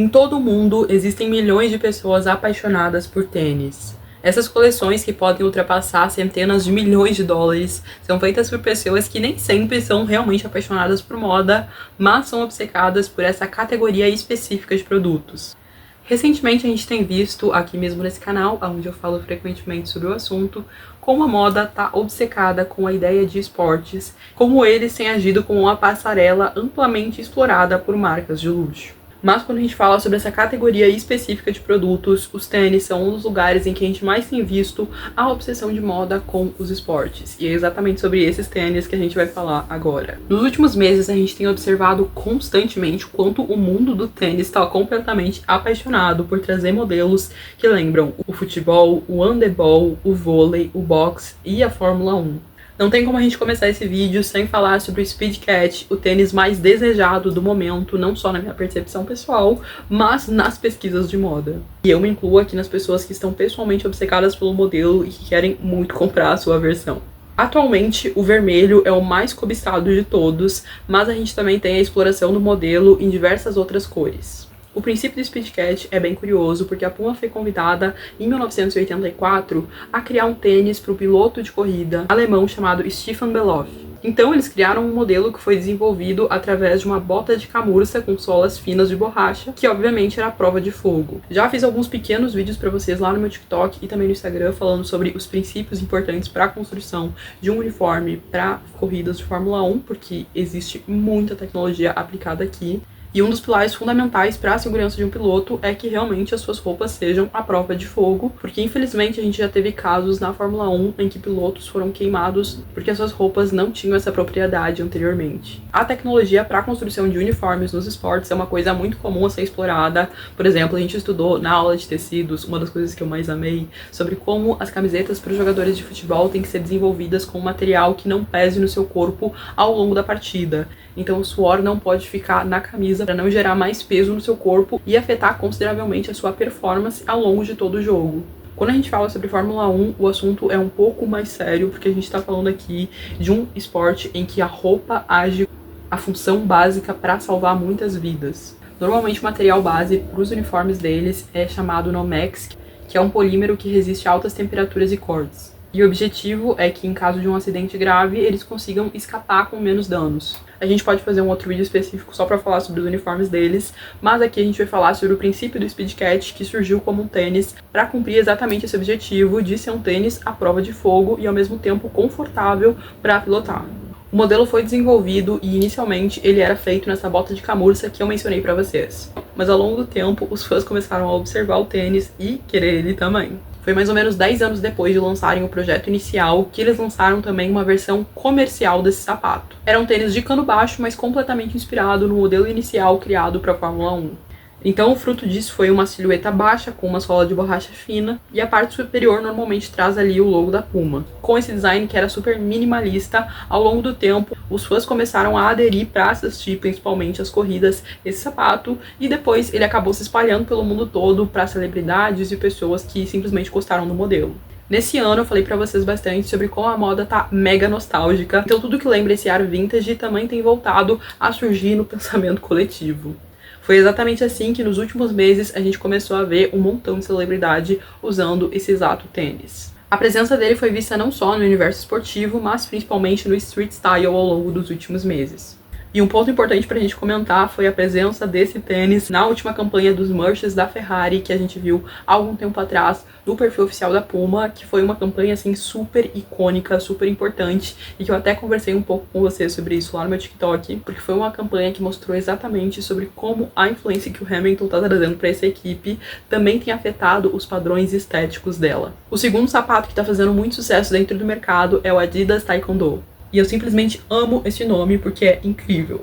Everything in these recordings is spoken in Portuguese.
Em todo o mundo, existem milhões de pessoas apaixonadas por tênis. Essas coleções, que podem ultrapassar centenas de milhões de dólares, são feitas por pessoas que nem sempre são realmente apaixonadas por moda, mas são obcecadas por essa categoria específica de produtos. Recentemente a gente tem visto, aqui mesmo nesse canal, onde eu falo frequentemente sobre o assunto, como a moda está obcecada com a ideia de esportes, como eles têm agido como uma passarela amplamente explorada por marcas de luxo. Mas quando a gente fala sobre essa categoria específica de produtos, os tênis são um dos lugares em que a gente mais tem visto a obsessão de moda com os esportes. E é exatamente sobre esses tênis que a gente vai falar agora. Nos últimos meses a gente tem observado constantemente o quanto o mundo do tênis está completamente apaixonado por trazer modelos que lembram o futebol, o handebol, o vôlei, o boxe e a Fórmula 1. Não tem como a gente começar esse vídeo sem falar sobre o Speedcat, o tênis mais desejado do momento, não só na minha percepção pessoal, mas nas pesquisas de moda. E eu me incluo aqui nas pessoas que estão pessoalmente obcecadas pelo modelo e que querem muito comprar a sua versão. Atualmente, o vermelho é o mais cobiçado de todos, mas a gente também tem a exploração do modelo em diversas outras cores. O princípio do Speedcat é bem curioso, porque a Puma foi convidada, em 1984, a criar um tênis para o piloto de corrida alemão chamado Stefan Bellof. Então eles criaram um modelo que foi desenvolvido através de uma bota de camurça com solas finas de borracha, que obviamente era a prova de fogo. Já fiz alguns pequenos vídeos para vocês lá no meu TikTok e também no Instagram falando sobre os princípios importantes para a construção de um uniforme para corridas de Fórmula 1, porque existe muita tecnologia aplicada aqui. E um dos pilares fundamentais para a segurança de um piloto é que realmente as suas roupas sejam à prova de fogo, porque infelizmente a gente já teve casos na Fórmula 1 em que pilotos foram queimados porque as suas roupas não tinham essa propriedade anteriormente. A tecnologia para a construção de uniformes nos esportes é uma coisa muito comum a ser explorada. Por exemplo, a gente estudou na aula de tecidos, uma das coisas que eu mais amei, sobre como as camisetas para os jogadores de futebol têm que ser desenvolvidas com um material que não pese no seu corpo ao longo da partida. Então o suor não pode ficar na camisa para não gerar mais peso no seu corpo e afetar consideravelmente a sua performance ao longo de todo o jogo. Quando a gente fala sobre Fórmula 1, o assunto é um pouco mais sério, porque a gente está falando aqui de um esporte em que a roupa age a função básica para salvar muitas vidas. Normalmente o material base para os uniformes deles é chamado Nomex, que é um polímero que resiste a altas temperaturas e cortes. E o objetivo é que, em caso de um acidente grave, eles consigam escapar com menos danos. A gente pode fazer um outro vídeo específico só para falar sobre os uniformes deles, mas aqui a gente vai falar sobre o princípio do Speedcat, que surgiu como um tênis para cumprir exatamente esse objetivo de ser um tênis à prova de fogo e ao mesmo tempo confortável para pilotar. O modelo foi desenvolvido e inicialmente ele era feito nessa bota de camurça que eu mencionei para vocês. Mas ao longo do tempo, os fãs começaram a observar o tênis e querer ele também. Foi mais ou menos 10 anos depois de lançarem o projeto inicial que eles lançaram também uma versão comercial desse sapato. Era um tênis de cano baixo, mas completamente inspirado no modelo inicial criado para a Fórmula 1. Então o fruto disso foi uma silhueta baixa com uma sola de borracha fina e a parte superior normalmente traz ali o logo da Puma. Com esse design que era super minimalista, ao longo do tempo os fãs começaram a aderir para assistir principalmente as corridas esse sapato e depois ele acabou se espalhando pelo mundo todo para celebridades e pessoas que simplesmente gostaram do modelo. Nesse ano eu falei pra vocês bastante sobre como a moda tá mega nostálgica, então tudo que lembra esse ar vintage também tem voltado a surgir no pensamento coletivo. Foi exatamente assim que nos últimos meses a gente começou a ver um montão de celebridade usando esse exato tênis. A presença dele foi vista não só no universo esportivo, mas principalmente no street style ao longo dos últimos meses. E um ponto importante pra gente comentar foi a presença desse tênis na última campanha dos merches da Ferrari, que a gente viu há algum tempo atrás no perfil oficial da Puma, que foi uma campanha assim super icônica, super importante, e que eu até conversei um pouco com vocês sobre isso lá no meu TikTok, porque foi uma campanha que mostrou exatamente sobre como a influência que o Hamilton tá trazendo pra essa equipe também tem afetado os padrões estéticos dela. O segundo sapato que tá fazendo muito sucesso dentro do mercado é o Adidas Taekwondo. E eu simplesmente amo esse nome porque é incrível.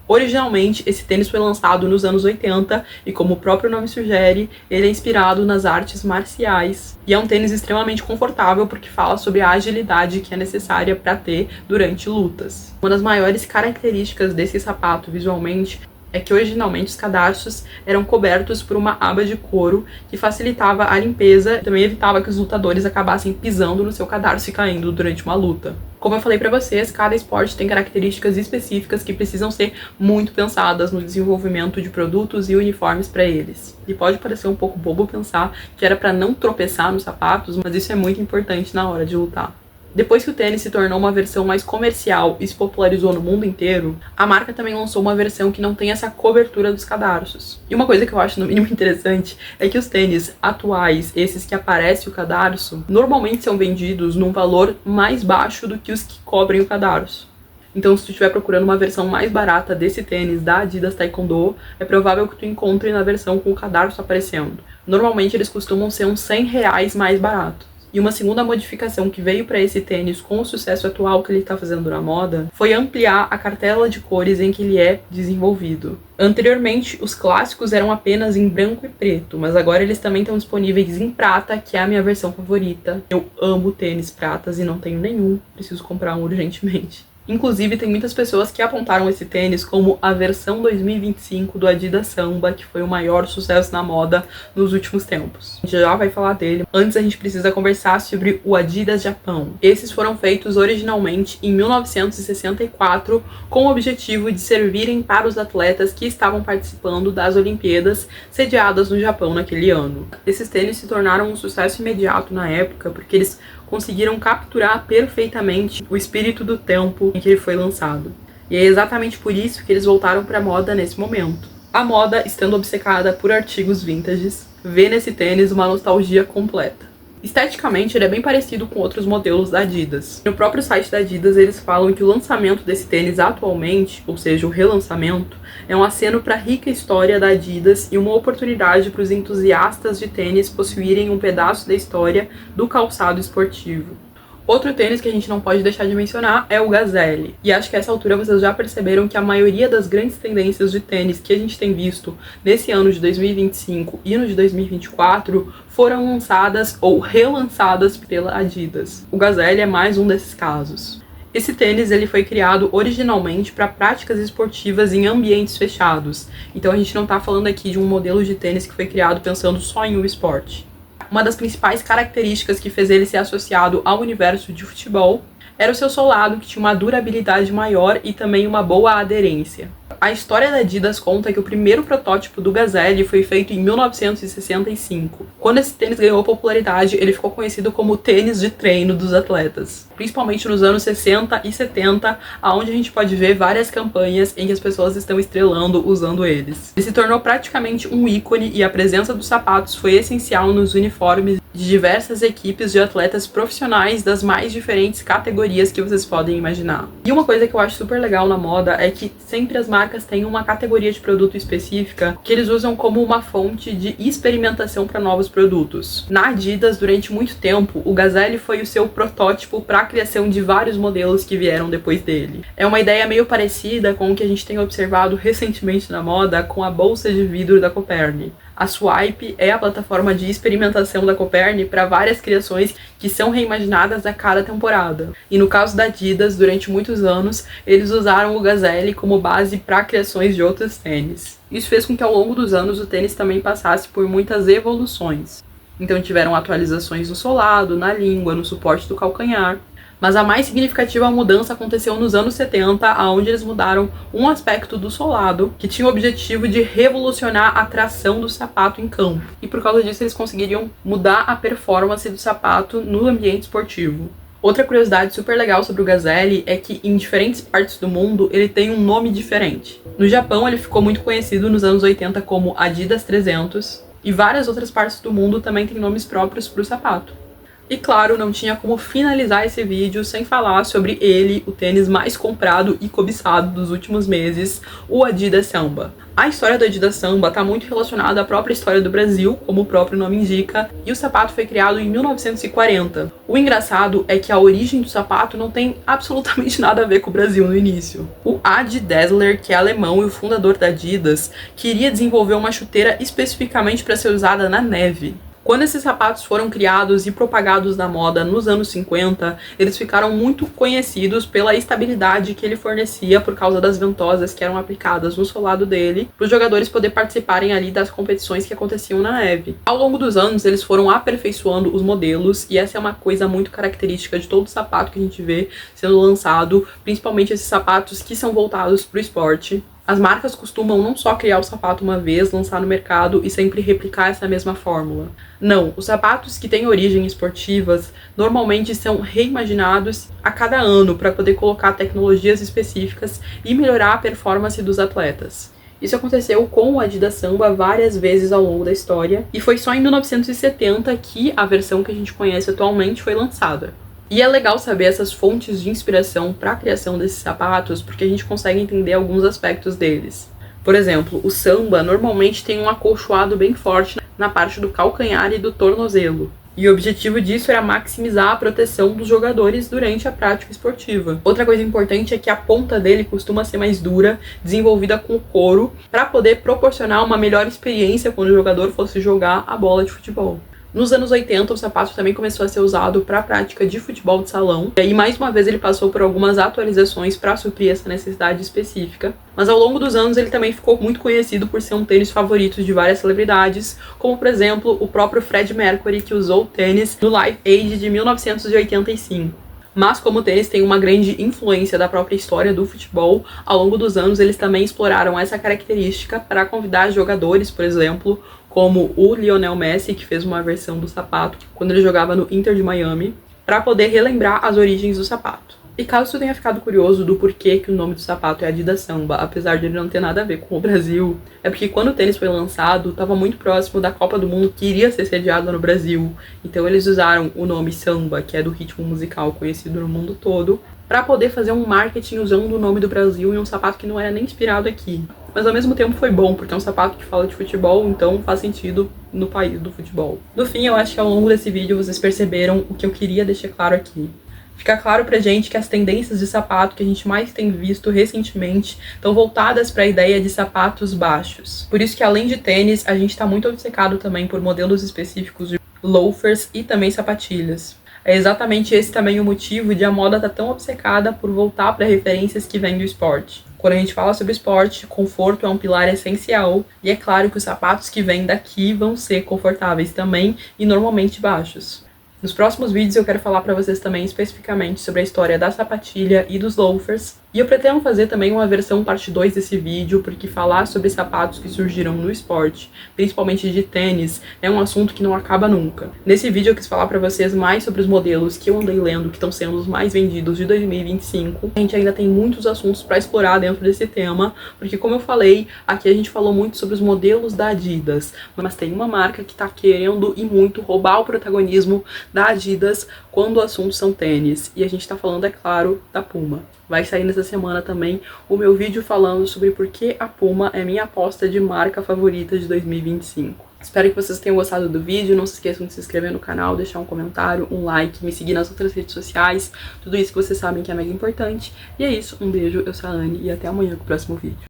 Originalmente, esse tênis foi lançado nos anos 80 e, como o próprio nome sugere, ele é inspirado nas artes marciais. E é um tênis extremamente confortável porque fala sobre a agilidade que é necessária para ter durante lutas. Uma das maiores características desse sapato visualmente é que originalmente os cadarços eram cobertos por uma aba de couro que facilitava a limpeza e também evitava que os lutadores acabassem pisando no seu cadarço e caindo durante uma luta. Como eu falei pra vocês, cada esporte tem características específicas que precisam ser muito pensadas no desenvolvimento de produtos e uniformes para eles. E pode parecer um pouco bobo pensar que era para não tropeçar nos sapatos, mas isso é muito importante na hora de lutar. Depois que o tênis se tornou uma versão mais comercial e se popularizou no mundo inteiro, a marca também lançou uma versão que não tem essa cobertura dos cadarços. E uma coisa que eu acho no mínimo interessante é que os tênis atuais, esses que aparece o cadarço, normalmente são vendidos num valor mais baixo do que os que cobrem o cadarço. Então, se tu estiver procurando uma versão mais barata desse tênis da Adidas Taekwondo, é provável que tu encontre na versão com o cadarço aparecendo. Normalmente eles costumam ser uns R$100 mais barato. E uma segunda modificação que veio para esse tênis com o sucesso atual que ele está fazendo na moda foi ampliar a cartela de cores em que ele é desenvolvido. Anteriormente, os clássicos eram apenas em branco e preto, mas agora eles também estão disponíveis em prata, que é a minha versão favorita. Eu amo tênis pratas e não tenho nenhum, preciso comprar um urgentemente. Inclusive, tem muitas pessoas que apontaram esse tênis como a versão 2025 do Adidas Samba, que foi o maior sucesso na moda nos últimos tempos. A gente já vai falar dele. Antes, a gente precisa conversar sobre o Adidas Japão. Esses foram feitos originalmente em 1964 com o objetivo de servirem para os atletas que estavam participando das Olimpíadas sediadas no Japão naquele ano. Esses tênis se tornaram um sucesso imediato na época, porque eles conseguiram capturar perfeitamente o espírito do tempo em que ele foi lançado. E é exatamente por isso que eles voltaram para a moda nesse momento. A moda, estando obcecada por artigos vintages, vê nesse tênis uma nostalgia completa. Esteticamente, ele é bem parecido com outros modelos da Adidas. No próprio site da Adidas, eles falam que o lançamento desse tênis atualmente, ou seja, o relançamento, é um aceno para a rica história da Adidas e uma oportunidade para os entusiastas de tênis possuírem um pedaço da história do calçado esportivo. Outro tênis que a gente não pode deixar de mencionar é o Gazelle. E acho que a essa altura vocês já perceberam que a maioria das grandes tendências de tênis que a gente tem visto nesse ano de 2025 e no de 2024 foram lançadas ou relançadas pela Adidas. O Gazelle é mais um desses casos. Esse tênis ele foi criado originalmente para práticas esportivas em ambientes fechados. Então a gente não está falando aqui de um modelo de tênis que foi criado pensando só em um esporte. Uma das principais características que fez ele ser associado ao universo de futebol era o seu solado, que tinha uma durabilidade maior e também uma boa aderência. A história da Adidas conta que o primeiro protótipo do Gazelle foi feito em 1965. Quando esse tênis ganhou popularidade, ele ficou conhecido como o tênis de treino dos atletas. Principalmente nos anos 60 e 70, onde a gente pode ver várias campanhas em que as pessoas estão estrelando usando eles. Ele se tornou praticamente um ícone e a presença dos sapatos foi essencial nos uniformes de diversas equipes de atletas profissionais das mais diferentes categorias que vocês podem imaginar. E uma coisa que eu acho super legal na moda é que sempre as marcas têm uma categoria de produto específica que eles usam como uma fonte de experimentação para novos produtos. Na Adidas, durante muito tempo, o Gazelle foi o seu protótipo para a criação de vários modelos que vieram depois dele. É uma ideia meio parecida com o que a gente tem observado recentemente na moda com a bolsa de vidro da Coperni. A Swipe é a plataforma de experimentação da Coperni para várias criações que são reimaginadas a cada temporada. E no caso da Adidas, durante muitos anos, eles usaram o Gazelle como base para criações de outros tênis. Isso fez com que ao longo dos anos o tênis também passasse por muitas evoluções. Então tiveram atualizações no solado, na língua, no suporte do calcanhar. Mas a mais significativa mudança aconteceu nos anos 70, onde eles mudaram um aspecto do solado, que tinha o objetivo de revolucionar a tração do sapato em campo. E por causa disso eles conseguiriam mudar a performance do sapato no ambiente esportivo. Outra curiosidade super legal sobre o Gazelle é que em diferentes partes do mundo ele tem um nome diferente. No Japão ele ficou muito conhecido nos anos 80 como Adidas 300, e várias outras partes do mundo também têm nomes próprios para o sapato. E claro, não tinha como finalizar esse vídeo sem falar sobre ele, o tênis mais comprado e cobiçado dos últimos meses, o Adidas Samba. A história do Adidas Samba está muito relacionada à própria história do Brasil, como o próprio nome indica, e o sapato foi criado em 1940. O engraçado é que a origem do sapato não tem absolutamente nada a ver com o Brasil no início. O Adi Dassler, que é alemão e o fundador da Adidas, queria desenvolver uma chuteira especificamente para ser usada na neve. Quando esses sapatos foram criados e propagados na moda nos anos 50, eles ficaram muito conhecidos pela estabilidade que ele fornecia por causa das ventosas que eram aplicadas no solado dele, para os jogadores poderem participarem ali das competições que aconteciam na neve. Ao longo dos anos, eles foram aperfeiçoando os modelos, e essa é uma coisa muito característica de todo sapato que a gente vê sendo lançado, principalmente esses sapatos que são voltados para o esporte. As marcas costumam não só criar o sapato uma vez, lançar no mercado e sempre replicar essa mesma fórmula. Não, os sapatos que têm origem esportivas normalmente são reimaginados a cada ano para poder colocar tecnologias específicas e melhorar a performance dos atletas. Isso aconteceu com o Adidas Samba várias vezes ao longo da história, e foi só em 1970 que a versão que a gente conhece atualmente foi lançada. E é legal saber essas fontes de inspiração para a criação desses sapatos, porque a gente consegue entender alguns aspectos deles. Por exemplo, o samba normalmente tem um acolchoado bem forte na parte do calcanhar e do tornozelo. E o objetivo disso era maximizar a proteção dos jogadores durante a prática esportiva. Outra coisa importante é que a ponta dele costuma ser mais dura, desenvolvida com couro, para poder proporcionar uma melhor experiência quando o jogador fosse jogar a bola de futebol. Nos anos 80, o sapato também começou a ser usado para a prática de futebol de salão. E aí, mais uma vez, ele passou por algumas atualizações para suprir essa necessidade específica. Mas ao longo dos anos, ele também ficou muito conhecido por ser um tênis favorito de várias celebridades, como, por exemplo, o próprio Freddie Mercury, que usou o tênis no Live Aid de 1985. Mas como o tênis tem uma grande influência da própria história do futebol, ao longo dos anos eles também exploraram essa característica para convidar jogadores, por exemplo, como o Lionel Messi, que fez uma versão do sapato quando ele jogava no Inter de Miami, para poder relembrar as origens do sapato. E caso você tenha ficado curioso do porquê que o nome do sapato é Adidas Samba, apesar de ele não ter nada a ver com o Brasil, é porque quando o tênis foi lançado, estava muito próximo da Copa do Mundo que iria ser sediada no Brasil. Então eles usaram o nome Samba, que é do ritmo musical conhecido no mundo todo, para poder fazer um marketing usando o nome do Brasil em um sapato que não era nem inspirado aqui. Mas ao mesmo tempo foi bom, porque é um sapato que fala de futebol, então faz sentido no país do futebol. No fim, eu acho que ao longo desse vídeo vocês perceberam o que eu queria deixar claro aqui. Fica claro pra gente que as tendências de sapato que a gente mais tem visto recentemente estão voltadas para a ideia de sapatos baixos. Por isso que além de tênis, a gente tá muito obcecado também por modelos específicos de loafers e também sapatilhas. É exatamente esse também o motivo de a moda tá tão obcecada por voltar para referências que vêm do esporte. Quando a gente fala sobre esporte, conforto é um pilar essencial, e é claro que os sapatos que vêm daqui vão ser confortáveis também e normalmente baixos. Nos próximos vídeos eu quero falar para vocês também especificamente sobre a história da sapatilha e dos loafers. E eu pretendo fazer também uma versão parte 2 desse vídeo, porque falar sobre sapatos que surgiram no esporte, principalmente de tênis, é um assunto que não acaba nunca. Nesse vídeo eu quis falar para vocês mais sobre os modelos que eu andei lendo, que estão sendo os mais vendidos de 2025. A gente ainda tem muitos assuntos para explorar dentro desse tema, porque como eu falei, aqui a gente falou muito sobre os modelos da Adidas, mas tem uma marca que está querendo e muito roubar o protagonismo da Adidas quando o assunto são tênis. E a gente tá falando, é claro, da Puma. Vai sair nessa semana também o meu vídeo falando sobre por que a Puma é minha aposta de marca favorita de 2025. Espero que vocês tenham gostado do vídeo. Não se esqueçam de se inscrever no canal, deixar um comentário, um like, me seguir nas outras redes sociais. Tudo isso que vocês sabem que é mega importante. E é isso, um beijo, eu sou a Anne e até amanhã com o próximo vídeo.